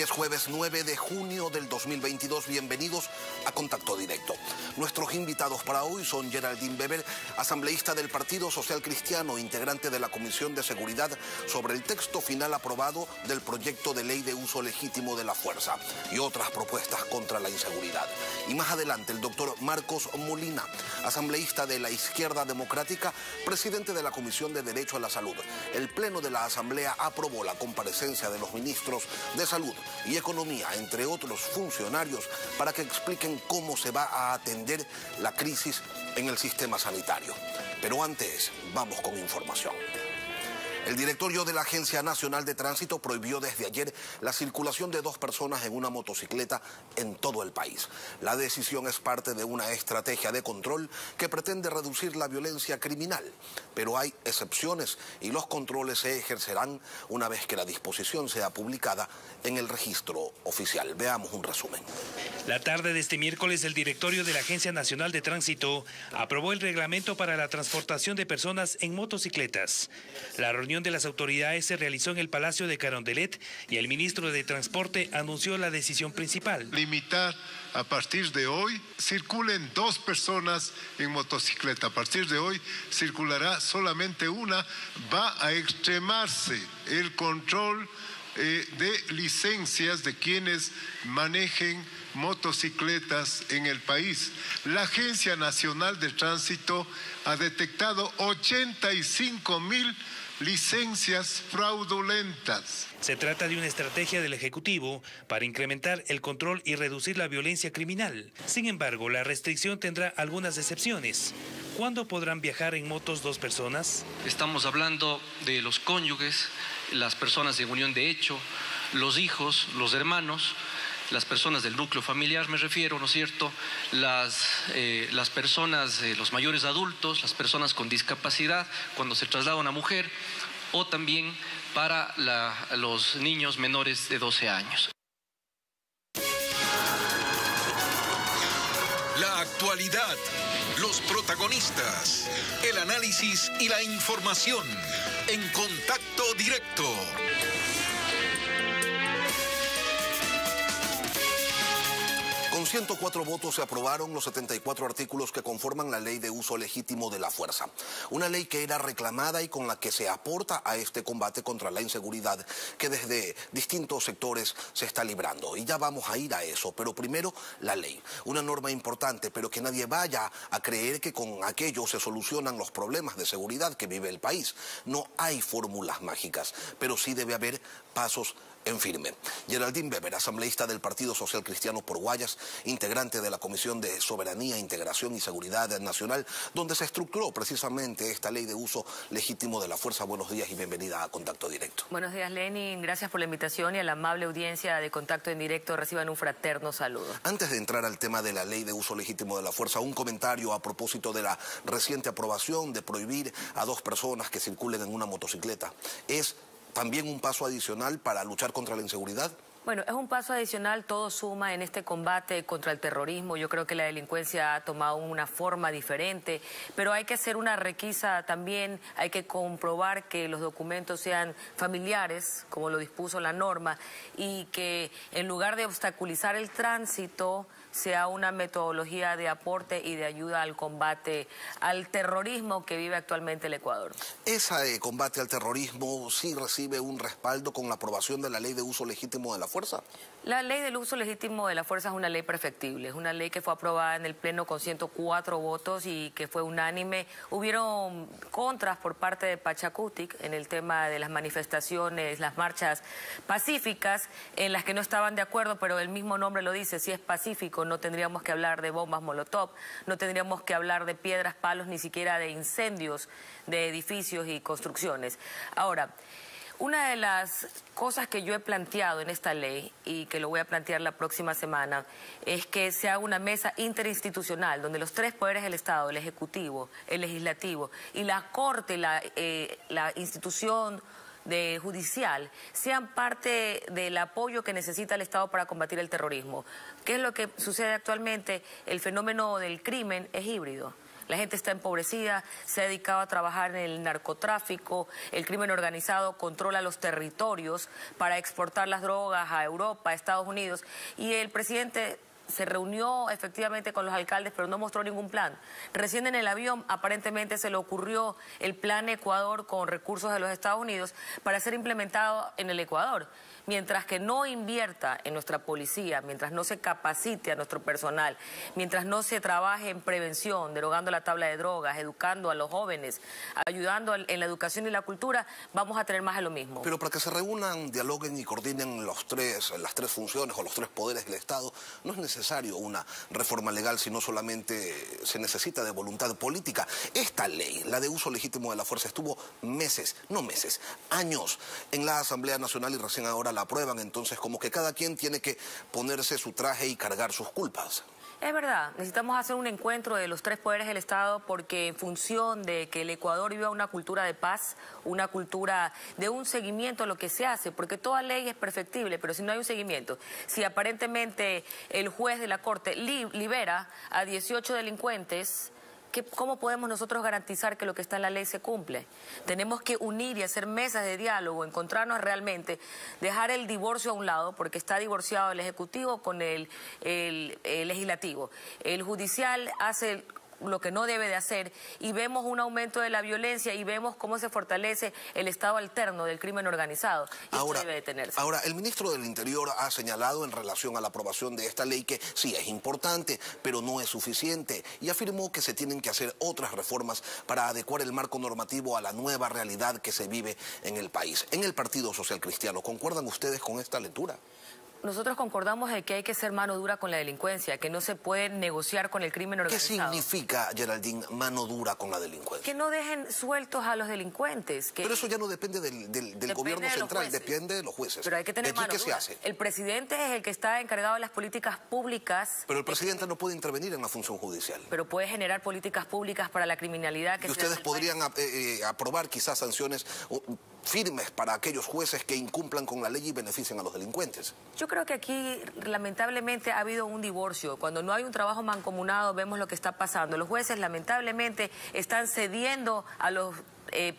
Hoy es jueves 9 de junio del 2022. Bienvenidos a Contacto Directo. Nuestros invitados para hoy son Geraldine Weber, asambleísta del Partido Social Cristiano, integrante de la Comisión de Seguridad sobre el texto final aprobado del proyecto de ley de uso legítimo de la fuerza y otras propuestas contra la inseguridad. Y más adelante el doctor Marcos Molina, asambleísta de la Izquierda Democrática, presidente de la Comisión de Derecho a la Salud. El Pleno de la Asamblea aprobó la comparecencia de los ministros de Salud y Economía, entre otros funcionarios, para que expliquen cómo se va a atender la crisis en el sistema sanitario. Pero antes, vamos con información. El directorio de la Agencia Nacional de Tránsito prohibió desde ayer la circulación de 2 personas en una motocicleta en todo el país. La decisión es parte de una estrategia de control que pretende reducir la violencia criminal. Pero hay excepciones y los controles se ejercerán una vez que la disposición sea publicada en el registro oficial. Veamos un resumen. La tarde de este miércoles, el directorio de la Agencia Nacional de Tránsito aprobó el reglamento para la transportación de personas en motocicletas. La reunión de las autoridades se realizó en el Palacio de Carondelet y el ministro de Transporte anunció la decisión principal. Limitar a partir de hoy, circulen 2 personas en motocicleta. A partir de hoy circulará solamente una. Va a extremarse el control de licencias de quienes manejen motocicletas en el país. La Agencia Nacional de Tránsito ha detectado 85,000 licencias fraudulentas. Se trata de una estrategia del Ejecutivo para incrementar el control y reducir la violencia criminal. Sin embargo, la restricción tendrá algunas excepciones. ¿Cuándo podrán viajar en motos 2 personas? Estamos hablando de los cónyuges, las personas en unión de hecho, los hijos, los hermanos, las personas del núcleo familiar, me refiero, ¿no es cierto? Las personas, los mayores adultos, las personas con discapacidad, cuando se traslada una mujer, o también para los niños menores de 12 años. La actualidad, los protagonistas, el análisis y la información en Contacto Directo. Con 104 votos se aprobaron los 74 artículos que conforman la Ley de Uso Legítimo de la Fuerza. Una ley que era reclamada y con la que se aporta a este combate contra la inseguridad que desde distintos sectores se está librando. Y ya vamos a ir a eso, pero primero la ley. Una norma importante, pero que nadie vaya a creer que con aquello se solucionan los problemas de seguridad que vive el país. No hay fórmulas mágicas, pero sí debe haber pasos en firme. Geraldine Weber, asambleísta del Partido Social Cristiano por Guayas, integrante de la Comisión de Soberanía, Integración y Seguridad Nacional, donde se estructuró precisamente esta ley de uso legítimo de la fuerza. Buenos días y bienvenida a Contacto Directo. Buenos días, Lenin. Gracias por la invitación y a la amable audiencia de Contacto en Directo reciban un fraterno saludo. Antes de entrar al tema de la ley de uso legítimo de la fuerza, un comentario a propósito de la reciente aprobación de prohibir a 2 personas que circulen en una motocicleta. ¿Es también un paso adicional para luchar contra la inseguridad? Bueno, es un paso adicional, todo suma en este combate contra el terrorismo. Yo creo que la delincuencia ha tomado una forma diferente, pero hay que hacer una requisa también, hay que comprobar que los documentos sean familiares, como lo dispuso la norma, y que en lugar de obstaculizar el tránsito, sea una metodología de aporte y de ayuda al combate al terrorismo que vive actualmente el Ecuador. ¿Ese combate al terrorismo sí recibe un respaldo con la aprobación de la ley de uso legítimo de la fuerza? La ley del uso legítimo de la fuerza es una ley perfectible, es una ley que fue aprobada en el Pleno con 104 votos y que fue unánime. Hubieron contras por parte de Pachacutic en el tema de las manifestaciones, las marchas pacíficas, en las que no estaban de acuerdo, pero el mismo nombre lo dice, si es pacífico no tendríamos que hablar de bombas molotov, no tendríamos que hablar de piedras, palos, ni siquiera de incendios de edificios y construcciones. Ahora, una de las cosas que yo he planteado en esta ley y que lo voy a plantear la próxima semana es que se haga una mesa interinstitucional donde los 3 poderes del Estado, el Ejecutivo, el Legislativo y la Corte, la institución judicial, sean parte del apoyo que necesita el Estado para combatir el terrorismo. ¿Qué es lo que sucede actualmente? El fenómeno del crimen es híbrido. La gente está empobrecida, se ha dedicado a trabajar en el narcotráfico, el crimen organizado controla los territorios para exportar las drogas a Europa, a Estados Unidos, y el presidente se reunió efectivamente con los alcaldes, pero no mostró ningún plan. Recién en el avión aparentemente se le ocurrió el plan Ecuador con recursos de los Estados Unidos para ser implementado en el Ecuador. Mientras que no invierta en nuestra policía, mientras no se capacite a nuestro personal, mientras no se trabaje en prevención, derogando la tabla de drogas, educando a los jóvenes, ayudando en la educación y la cultura, vamos a tener más de lo mismo. Pero para que se reúnan, dialoguen y coordinen las tres funciones o los tres poderes del Estado, no es necesario una reforma legal, sino solamente se necesita de voluntad política. Esta ley, la de uso legítimo de la fuerza, estuvo meses, no meses, años en la Asamblea Nacional y recién ahora la aprueban, entonces como que cada quien tiene que ponerse su traje y cargar sus culpas. Es verdad, necesitamos hacer un encuentro de los tres poderes del Estado porque en función de que el Ecuador viva una cultura de paz, una cultura de un seguimiento a lo que se hace, porque toda ley es perfectible, pero si no hay un seguimiento, si aparentemente el juez de la Corte libera a 18 delincuentes, ¿cómo podemos nosotros garantizar que lo que está en la ley se cumple? Tenemos que unir y hacer mesas de diálogo, encontrarnos realmente, dejar el divorcio a un lado, porque está divorciado el Ejecutivo con el Legislativo. El Judicial hace lo que no debe de hacer y vemos un aumento de la violencia y vemos cómo se fortalece el estado alterno del crimen organizado. Y esto debe detenerse. Ahora, el ministro del Interior ha señalado en relación a la aprobación de esta ley que sí es importante, pero no es suficiente, y afirmó que se tienen que hacer otras reformas para adecuar el marco normativo a la nueva realidad que se vive en el país. En el Partido Social Cristiano, ¿concuerdan ustedes con esta lectura? Nosotros concordamos de que hay que ser mano dura con la delincuencia, que no se puede negociar con el crimen organizado. ¿Qué significa, Geraldine, mano dura con la delincuencia? Que no dejen sueltos a los delincuentes. Pero eso ya no depende del gobierno central, depende de los jueces. Pero hay que tener mano dura. ¿Qué se hace? El presidente es el que está encargado de las políticas públicas. Pero el presidente no puede intervenir en la función judicial. Pero puede generar políticas públicas para la criminalidad que y ustedes podrían aprobar quizás sanciones firmes para aquellos jueces que incumplan con la ley y beneficien a los delincuentes. Yo creo que aquí lamentablemente ha habido un divorcio. Cuando no hay un trabajo mancomunado vemos lo que está pasando. Los jueces lamentablemente están cediendo a los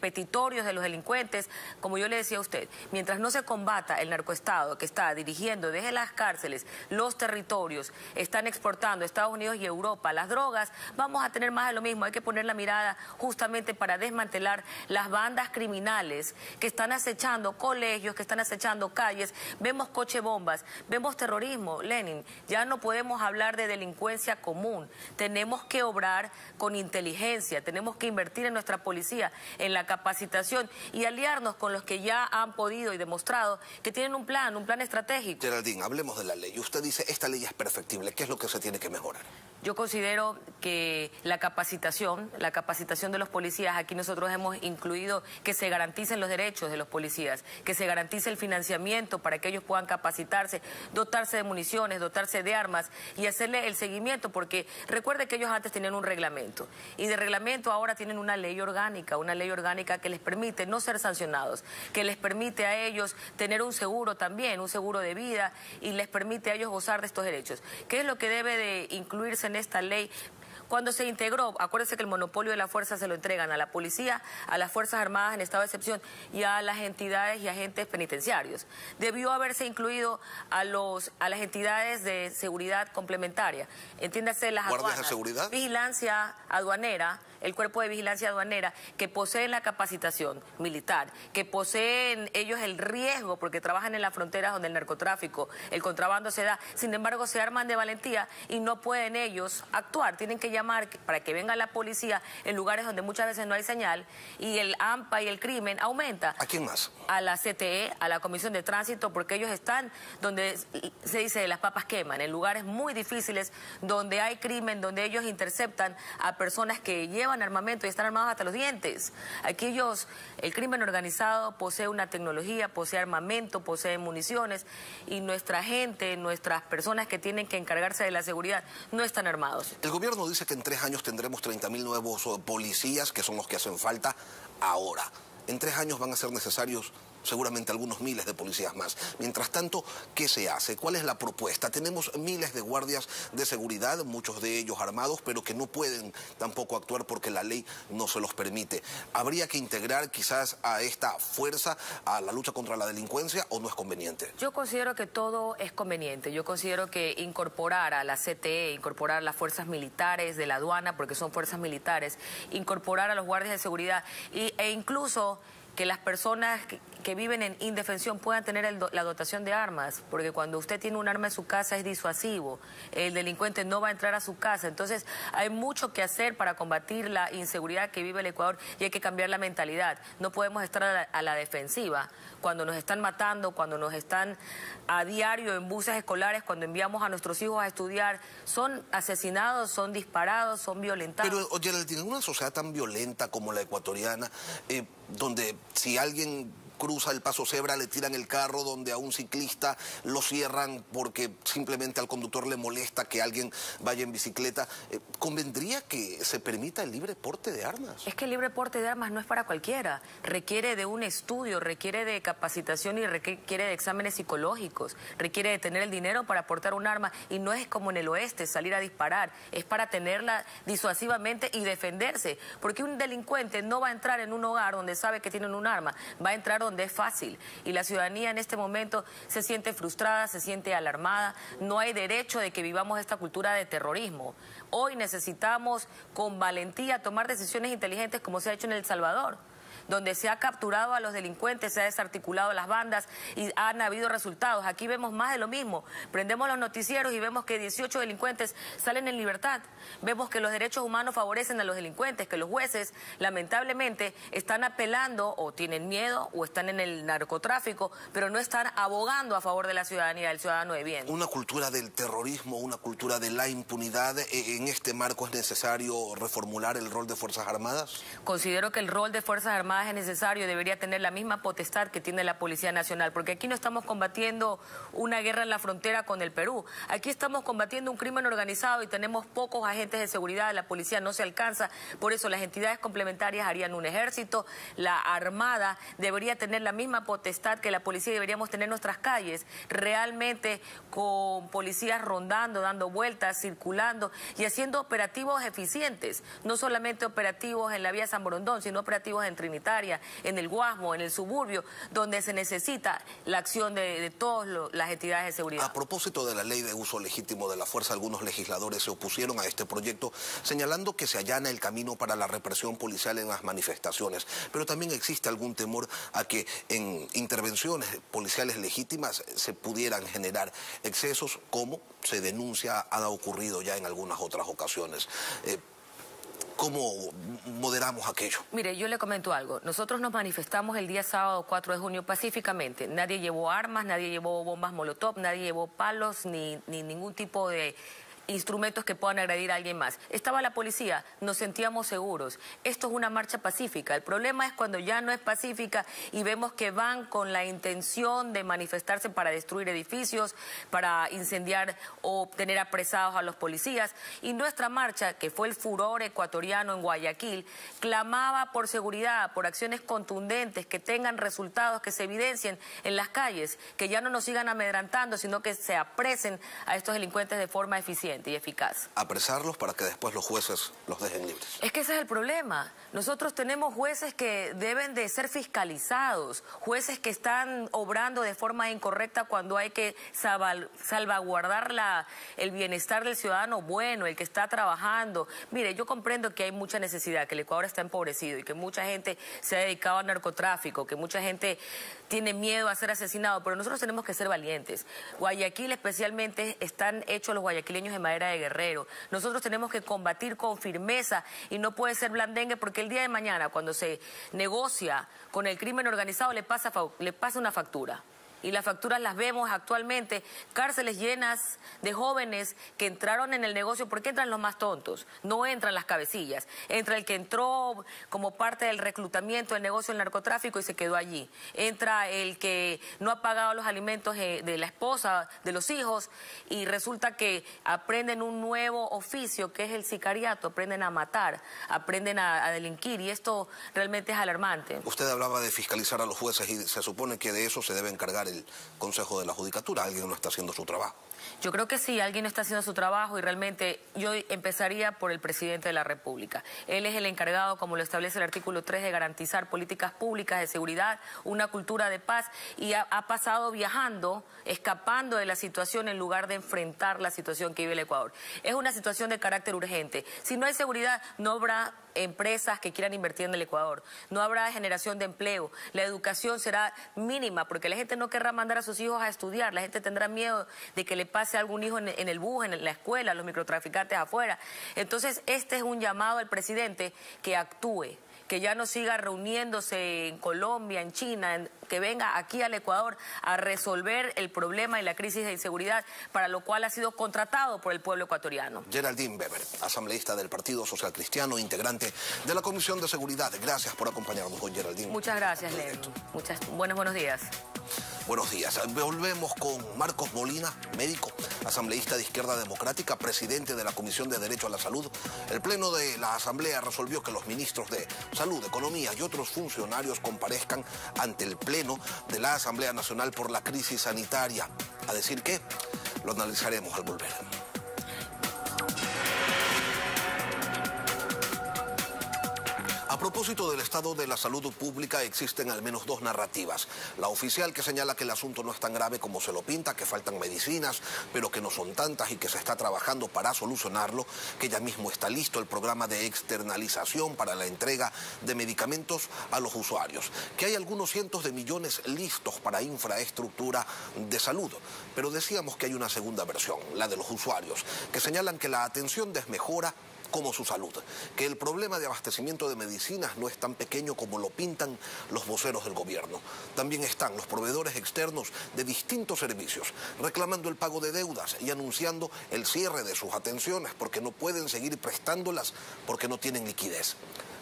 petitorios de los delincuentes, como yo le decía a usted, mientras no se combata el narcoestado que está dirigiendo desde las cárceles, los territorios, están exportando a Estados Unidos y Europa las drogas, vamos a tener más de lo mismo. Hay que poner la mirada justamente para desmantelar las bandas criminales que están acechando colegios, que están acechando calles. Vemos cochebombas, vemos terrorismo, Lenin. Ya no podemos hablar de delincuencia común. Tenemos que obrar con inteligencia, tenemos que invertir en nuestra policía, en la capacitación y aliarnos con los que ya han podido y demostrado que tienen un plan estratégico. Geraldine, hablemos de la ley. Usted dice, esta ley es perfectible. ¿Qué es lo que se tiene que mejorar? Yo considero que la capacitación de los policías, aquí nosotros hemos incluido que se garanticen los derechos de los policías, que se garantice el financiamiento para que ellos puedan capacitarse, dotarse de municiones, dotarse de armas y hacerle el seguimiento, porque recuerde que ellos antes tenían un reglamento y de reglamento ahora tienen una ley orgánica que les permite no ser sancionados, que les permite a ellos tener un seguro también, un seguro de vida, y les permite a ellos gozar de estos derechos. ¿Qué es lo que debe de incluirse en esta ley? Cuando se integró, acuérdense que el monopolio de la fuerza se lo entregan a la policía, a las Fuerzas Armadas en estado de excepción y a las entidades y agentes penitenciarios. Debió haberse incluido a las entidades de seguridad complementaria, entiéndase las aduanas, ¿guardias de seguridad? Vigilancia aduanera, el cuerpo de vigilancia aduanera, que poseen la capacitación militar, que poseen ellos el riesgo porque trabajan en las fronteras donde el narcotráfico, el contrabando se da. Sin embargo, se arman de valentía y no pueden ellos actuar. Tienen que llamar para que venga la policía en lugares donde muchas veces no hay señal y el AMPA y el crimen aumenta. ¿A quién más? A la CTE, a la Comisión de Tránsito, porque ellos están donde se dice las papas queman, en lugares muy difíciles donde hay crimen, donde ellos interceptan a personas que llevan armamento y están armados hasta los dientes. Aquí el crimen organizado posee una tecnología, posee armamento, posee municiones y nuestra gente, nuestras personas que tienen que encargarse de la seguridad no están armados. El gobierno dice que en 3 años tendremos 30.000 nuevos policías, que son los que hacen falta ahora. En 3 años van a ser necesarios seguramente algunos miles de policías más. Mientras tanto, ¿qué se hace? ¿Cuál es la propuesta? Tenemos miles de guardias de seguridad, muchos de ellos armados, pero que no pueden tampoco actuar porque la ley no se los permite. ¿Habría que integrar quizás a esta fuerza a la lucha contra la delincuencia o no es conveniente? Yo considero que todo es conveniente. Yo considero que incorporar a la CTE, incorporar a las fuerzas militares de la aduana, porque son fuerzas militares, incorporar a los guardias de seguridad e incluso que las personas que viven en indefensión puedan tener la dotación de armas, porque cuando usted tiene un arma en su casa es disuasivo, el delincuente no va a entrar a su casa. Entonces hay mucho que hacer para combatir la inseguridad que vive el Ecuador y hay que cambiar la mentalidad. No podemos estar a la defensiva cuando nos están matando, cuando nos están a diario en buses escolares, cuando enviamos a nuestros hijos a estudiar, son asesinados, son disparados, son violentados. Pero, Geraldine, en una sociedad tan violenta como la ecuatoriana, donde si alguien cruza el paso cebra, le tiran el carro, donde a un ciclista lo cierran porque simplemente al conductor le molesta que alguien vaya en bicicleta, ¿convendría que se permita el libre porte de armas? Es que el libre porte de armas no es para cualquiera, requiere de un estudio, requiere de capacitación y requiere de exámenes psicológicos, requiere de tener el dinero para portar un arma y no es como en el oeste, salir a disparar, es para tenerla disuasivamente y defenderse, porque un delincuente no va a entrar en un hogar donde sabe que tienen un arma, va a entrar donde es fácil y la ciudadanía en este momento se siente frustrada, se siente alarmada, no hay derecho de que vivamos esta cultura de terrorismo. Hoy necesitamos con valentía tomar decisiones inteligentes como se ha hecho en El Salvador, donde se ha capturado a los delincuentes, se ha desarticulado las bandas y han habido resultados. Aquí vemos más de lo mismo. Prendemos los noticieros y vemos que 18 delincuentes salen en libertad. Vemos que los derechos humanos favorecen a los delincuentes, que los jueces lamentablemente están apelando o tienen miedo o están en el narcotráfico, pero no están abogando a favor de la ciudadanía, del ciudadano de bien. Una cultura del terrorismo, una cultura de la impunidad. ¿En este marco es necesario reformular el rol de Fuerzas Armadas? Considero que el rol de Fuerzas Armadas es necesario, debería tener la misma potestad que tiene la Policía Nacional, porque aquí no estamos combatiendo una guerra en la frontera con el Perú, aquí estamos combatiendo un crimen organizado y tenemos pocos agentes de seguridad, la policía no se alcanza, por eso las entidades complementarias harían un ejército, la Armada debería tener la misma potestad que la policía, deberíamos tener nuestras calles realmente con policías rondando, dando vueltas, circulando y haciendo operativos eficientes, no solamente operativos en la vía San Borondón, sino operativos en Trinidad, en el Guasmo, en el suburbio, donde se necesita la acción de todas las entidades de seguridad. A propósito de la ley de uso legítimo de la fuerza, algunos legisladores se opusieron a este proyecto, señalando que se allana el camino para la represión policial en las manifestaciones. Pero también existe algún temor a que en intervenciones policiales legítimas se pudieran generar excesos, como se denuncia ha ocurrido ya en algunas otras ocasiones. ¿Cómo moderamos aquello? Mire, yo le comento algo. Nosotros nos manifestamos el día sábado 4 de junio pacíficamente. Nadie llevó armas, nadie llevó bombas molotov, nadie llevó palos ni ningún tipo de instrumentos que puedan agredir a alguien más. Estaba la policía, nos sentíamos seguros. Esto es una marcha pacífica. El problema es cuando ya no es pacífica y vemos que van con la intención de manifestarse para destruir edificios, para incendiar o tener apresados a los policías. Y nuestra marcha, que fue el furor ecuatoriano en Guayaquil, clamaba por seguridad, por acciones contundentes, que tengan resultados, que se evidencien en las calles, que ya no nos sigan amedrantando, sino que se apresen a estos delincuentes de forma eficiente y eficaz. Apresarlos para que después los jueces los dejen libres. Es que ese es el problema. Nosotros tenemos jueces que deben de ser fiscalizados, jueces que están obrando de forma incorrecta cuando hay que salvaguardar el bienestar del ciudadano bueno, el que está trabajando. Mire, yo comprendo que hay mucha necesidad, que el Ecuador está empobrecido y que mucha gente se ha dedicado al narcotráfico, que mucha gente tiene miedo a ser asesinado, pero nosotros tenemos que ser valientes. Guayaquil especialmente están hechos los guayaquileños de madera de guerrero. Nosotros tenemos que combatir con firmeza y no puede ser blandengue, porque el día de mañana, cuando se negocia con el crimen organizado, le pasa una factura. y las facturas las vemos actualmente, cárceles llenas de jóvenes que entraron en el negocio. ¿Por qué entran los más tontos? No entran las cabecillas. Entra el que entró como parte del reclutamiento del negocio del narcotráfico y se quedó allí. Entra el que no ha pagado los alimentos de la esposa, de los hijos, y resulta que aprenden un nuevo oficio que es el sicariato, aprenden a matar, aprenden a delinquir, y esto realmente es alarmante. Usted hablaba de fiscalizar a los jueces y se supone que de eso se debe encargar el Consejo de la Judicatura. Alguien no está haciendo su trabajo. Yo creo que sí, alguien no está haciendo su trabajo, y realmente yo empezaría por el presidente de la República. Él es el encargado, como lo establece el artículo 3, de garantizar políticas públicas de seguridad, una cultura de paz, y ha pasado viajando, escapando de la situación en lugar de enfrentar la situación que vive el Ecuador. Es una situación de carácter urgente. Si no hay seguridad, no habrá empresas que quieran invertir en el Ecuador, no habrá generación de empleo, la educación será mínima porque la gente no querrá mandar a sus hijos a estudiar, la gente tendrá miedo de que le pase a algún hijo en el bus, en la escuela, los microtraficantes afuera. Entonces este es un llamado al presidente que actúe, que ya no siga reuniéndose en Colombia, en China, que venga aquí al Ecuador a resolver el problema y la crisis de inseguridad, para lo cual ha sido contratado por el pueblo ecuatoriano. Geraldine Weber, asambleísta del Partido Social Cristiano, integrante de la Comisión de Seguridad. Gracias por acompañarnos hoy, Geraldine. Muchas gracias, Leo. Buenos días. Buenos días. Volvemos con Marcos Molina, médico, asambleísta de Izquierda Democrática, presidente de la Comisión de Derecho a la Salud. El Pleno de la Asamblea resolvió que los ministros de Salud, Economía y otros funcionarios comparezcan ante el Pleno de la Asamblea Nacional por la crisis sanitaria. ¿A decir qué? Lo analizaremos al volver. A propósito del estado de la salud pública, existen al menos dos narrativas. La oficial, que señala que el asunto no es tan grave como se lo pinta, que faltan medicinas, pero que no son tantas y que se está trabajando para solucionarlo, que ya mismo está listo el programa de externalización para la entrega de medicamentos a los usuarios, que hay algunos cientos de millones listos para infraestructura de salud. Pero decíamos que hay una segunda versión, la de los usuarios, que señalan que la atención desmejora como su salud, que el problema de abastecimiento de medicinas no es tan pequeño como lo pintan los voceros del gobierno. También están los proveedores externos de distintos servicios reclamando el pago de deudas y anunciando el cierre de sus atenciones porque no pueden seguir prestándolas porque no tienen liquidez.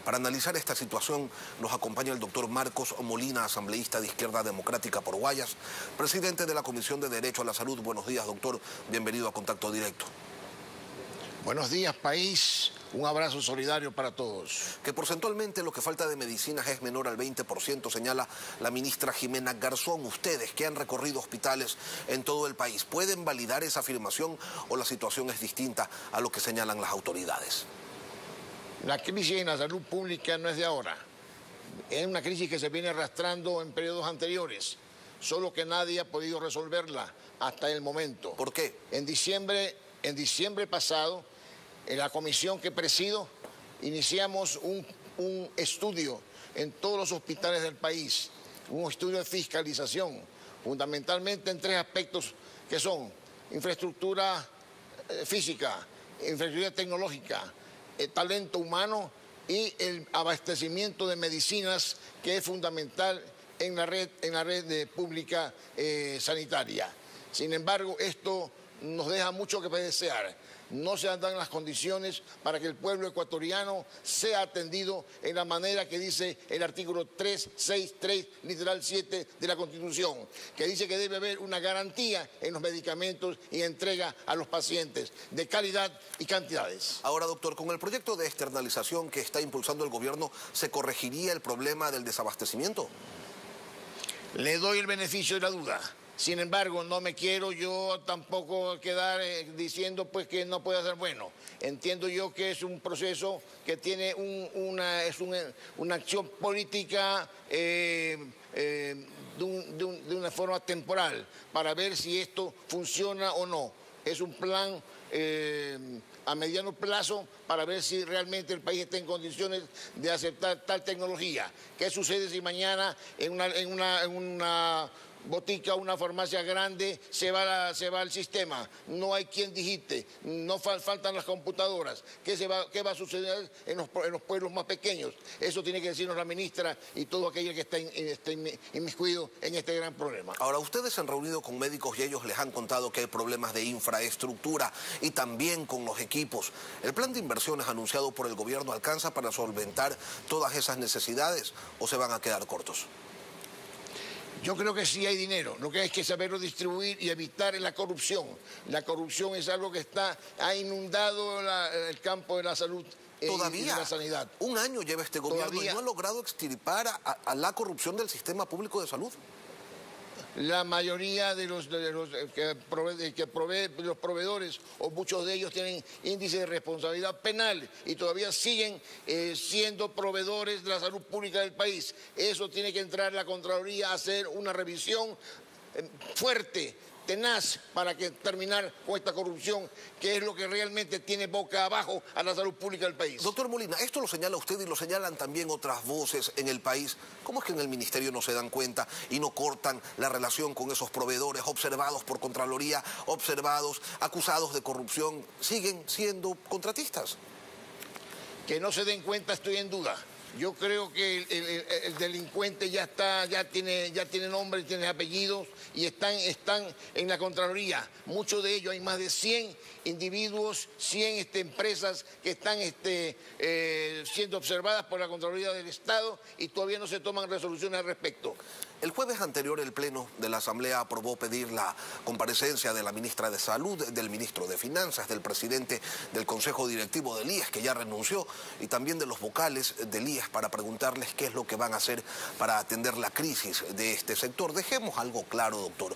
Para analizar esta situación nos acompaña el doctor Marcos Molina, asambleísta de Izquierda Democrática por Guayas, presidente de la Comisión de Derecho a la Salud. Buenos días, doctor. Bienvenido a Contacto Directo. Buenos días, país. Un abrazo solidario para todos. Que porcentualmente lo que falta de medicinas es menor al 20%, señala la ministra Jimena Garzón. Ustedes, que han recorrido hospitales en todo el país, ¿pueden validar esa afirmación o la situación es distinta a lo que señalan las autoridades? La crisis en la salud pública no es de ahora. Es una crisis que se viene arrastrando en periodos anteriores, solo que nadie ha podido resolverla hasta el momento. ¿Por qué? En diciembre pasado, en la comisión que presido, iniciamos un estudio en todos los hospitales del país, un estudio de fiscalización, fundamentalmente en tres aspectos que son infraestructura física, infraestructura tecnológica, talento humano y el abastecimiento de medicinas, que es fundamental en la red pública sanitaria. Sin embargo, esto nos deja mucho que desear. No se dan las condiciones para que el pueblo ecuatoriano sea atendido en la manera que dice el artículo 363, literal 7 de la Constitución, que dice que debe haber una garantía en los medicamentos y entrega a los pacientes de calidad y cantidades. Ahora, doctor, con el proyecto de externalización que está impulsando el gobierno, ¿se corregiría el problema del desabastecimiento? Le doy el beneficio de la duda. Sin embargo, no me quiero yo tampoco quedar diciendo pues que no puede ser bueno. Entiendo yo que es un proceso que tiene una acción política de una forma temporal para ver si esto funciona o no. Es un plan a mediano plazo para ver si realmente el país está en condiciones de aceptar tal tecnología. ¿Qué sucede si mañana en botica, una farmacia grande, se va al sistema, no hay quien digite, no faltan las computadoras. ¿Qué va a suceder en los pueblos más pequeños? Eso tiene que decirnos la ministra y todo aquel que está inmiscuido en este gran problema. Ahora, ustedes se han reunido con médicos y ellos les han contado que hay problemas de infraestructura y también con los equipos. ¿El plan de inversiones anunciado por el gobierno alcanza para solventar todas esas necesidades o se van a quedar cortos? Yo creo que sí hay dinero, lo que hay que saberlo distribuir y evitar la corrupción. La corrupción es algo que ha inundado el campo de la salud y de la sanidad. Un año lleva este gobierno Todavía, y no ha logrado extirpar a la corrupción del sistema público de salud. La mayoría de los proveedores, o muchos de ellos, tienen índice de responsabilidad penal y todavía siguen siendo proveedores de la salud pública del país. Eso tiene que entrar la Contraloría a hacer una revisión fuerte, tenaz, para terminar con esta corrupción, que es lo que realmente tiene boca abajo a la salud pública del país. Doctor Molina, esto lo señala usted y lo señalan también otras voces en el país. ¿Cómo es que en el ministerio no se dan cuenta y no cortan la relación con esos proveedores observados por Contraloría, observados, acusados de corrupción? ¿Siguen siendo contratistas? Que no se den cuenta, estoy en duda. Yo creo que el delincuente ya tiene nombre, tiene apellidos y están en la Contraloría. Muchos de ellos, hay más de 100 individuos, 100 empresas que están siendo observadas por la Contraloría del Estado y todavía no se toman resoluciones al respecto. El jueves anterior el Pleno de la Asamblea aprobó pedir la comparecencia de la ministra de Salud, del ministro de Finanzas, del presidente del Consejo Directivo del IES, que ya renunció, y también de los vocales del IES para preguntarles qué es lo que van a hacer para atender la crisis de este sector. Dejemos algo claro, doctor.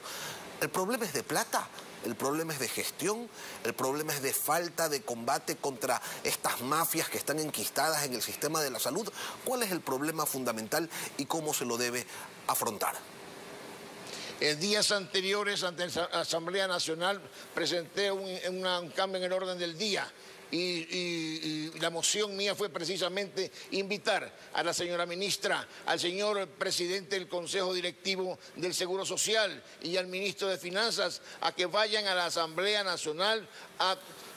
¿El problema es de plata? ¿El problema es de gestión? ¿El problema es de falta de combate contra estas mafias que están enquistadas en el sistema de la salud? ¿Cuál es el problema fundamental y cómo se lo debe afrontar? En días anteriores, ante la Asamblea Nacional, presenté un cambio en el orden del día. Y la moción mía fue precisamente invitar a la señora ministra, al señor presidente del Consejo Directivo del Seguro Social y al ministro de Finanzas a que vayan a la Asamblea Nacional a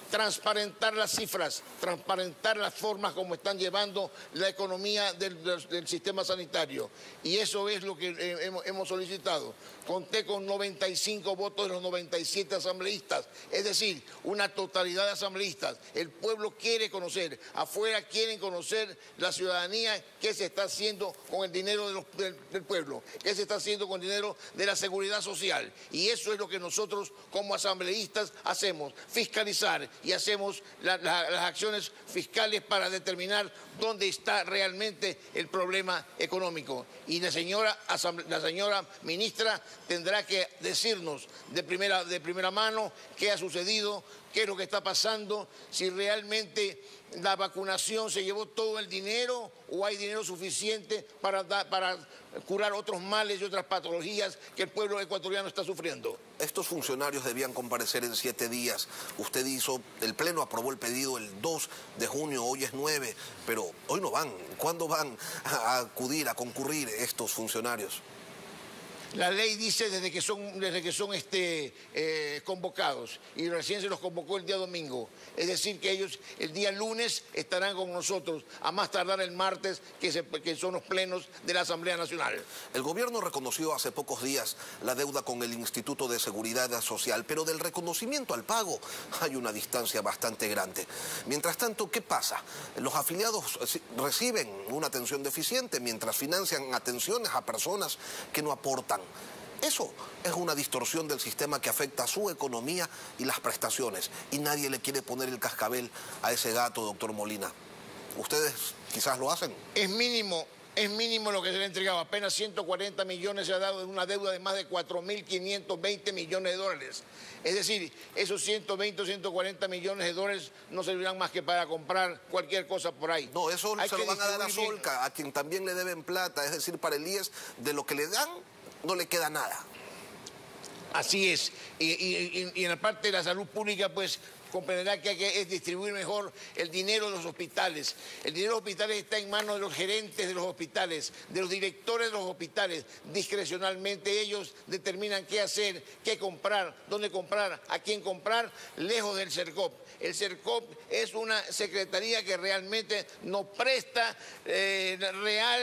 transparentar las cifras, transparentar las formas como están llevando la economía del sistema sanitario. Y eso es lo que hemos solicitado. Conté con 95 votos de los 97 asambleístas, es decir, una totalidad de asambleístas. El pueblo quiere conocer, afuera quieren conocer la ciudadanía qué se está haciendo con el dinero del pueblo, qué se está haciendo con el dinero de la seguridad social. Y eso es lo que nosotros como asambleístas hacemos, fiscalizar, y hacemos las acciones fiscales para determinar dónde está realmente el problema económico. Y la señora ministra tendrá que decirnos de primera mano qué ha sucedido, qué es lo que está pasando, si realmente la vacunación se llevó todo el dinero o hay dinero suficiente para curar otros males y otras patologías que el pueblo ecuatoriano está sufriendo. Estos funcionarios debían comparecer en 7 días. El Pleno aprobó el pedido el 2 de junio, hoy es 9, pero hoy no van. ¿Cuándo van a acudir, a concurrir estos funcionarios? La ley dice desde que son convocados, y recién se los convocó el día domingo. Es decir, que ellos el día lunes estarán con nosotros, a más tardar el martes, que son los plenos de la Asamblea Nacional. El gobierno reconoció hace pocos días la deuda con el Instituto de Seguridad Social, pero del reconocimiento al pago hay una distancia bastante grande. Mientras tanto, ¿qué pasa? Los afiliados reciben una atención deficiente mientras financian atenciones a personas que no aportan. Eso es una distorsión del sistema que afecta a su economía y las prestaciones. Y nadie le quiere poner el cascabel a ese gato, doctor Molina. ¿Ustedes quizás lo hacen? Es mínimo lo que se le ha entregado. Apenas 140 millones se ha dado de una deuda de más de 4.520 millones de dólares. Es decir, esos 120 o 140 millones de dólares no servirán más que para comprar cualquier cosa por ahí. No, eso se lo van a dar a Solca, a quien también le deben plata. Es decir, para el IES, de lo que le dan, no le queda nada. Así es. Y en la parte de la salud pública, pues, comprenderá que hay que distribuir mejor el dinero de los hospitales. El dinero de los hospitales está en manos de los gerentes de los hospitales, de los directores de los hospitales. Discrecionalmente ellos determinan qué hacer, qué comprar, dónde comprar, a quién comprar, lejos del CERCOP. El CERCOP es una secretaría que realmente no presta real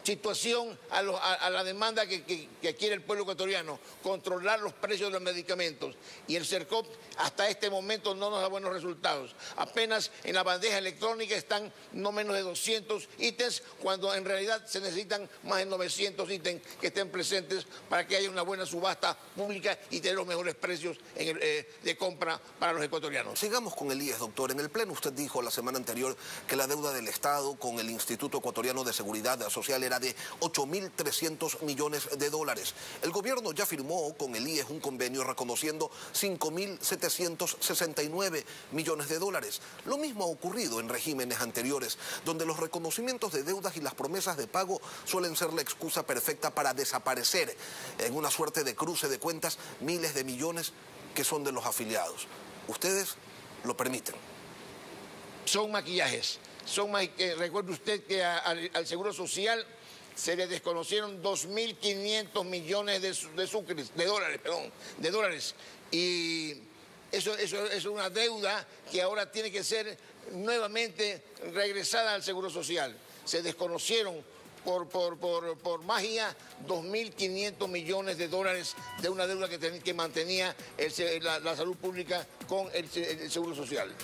situación a la demanda que quiere el pueblo ecuatoriano, controlar los precios de los medicamentos. Y el CERCOP hasta este momento no nos da buenos resultados. Apenas en la bandeja electrónica están no menos de 200 ítems, cuando en realidad se necesitan más de 900 ítems que estén presentes para que haya una buena subasta pública y tener los mejores precios de compra para los ecuatorianos. Sigamos con el IES, doctor. En el Pleno usted dijo la semana anterior que la deuda del Estado con el Instituto Ecuatoriano de Seguridad Social era de 8.300 millones de dólares. El gobierno ya firmó con el IES un convenio reconociendo 5.769 millones de dólares. Lo mismo ha ocurrido en regímenes anteriores, donde los reconocimientos de deudas y las promesas de pago suelen ser la excusa perfecta para desaparecer en una suerte de cruce de cuentas miles de millones que son de los afiliados. Ustedes lo permiten. Son maquillajes. Recuerde usted que al Seguro Social se le desconocieron 2.500 millones de dólares. Y eso es una deuda que ahora tiene que ser nuevamente regresada al Seguro Social. Se desconocieron por magia 2.500 millones de dólares de una deuda que mantenía la salud pública con el Seguro Social.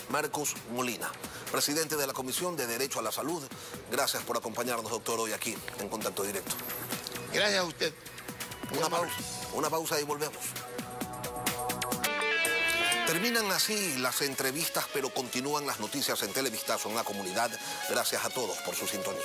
Marcos Molina, presidente de la Comisión de Derecho a la Salud. Gracias por acompañarnos, doctor, hoy aquí en Contacto Directo. Gracias a usted. Una pausa y volvemos. Terminan así las entrevistas, pero continúan las noticias en Televistazo en la comunidad. Gracias a todos por su sintonía.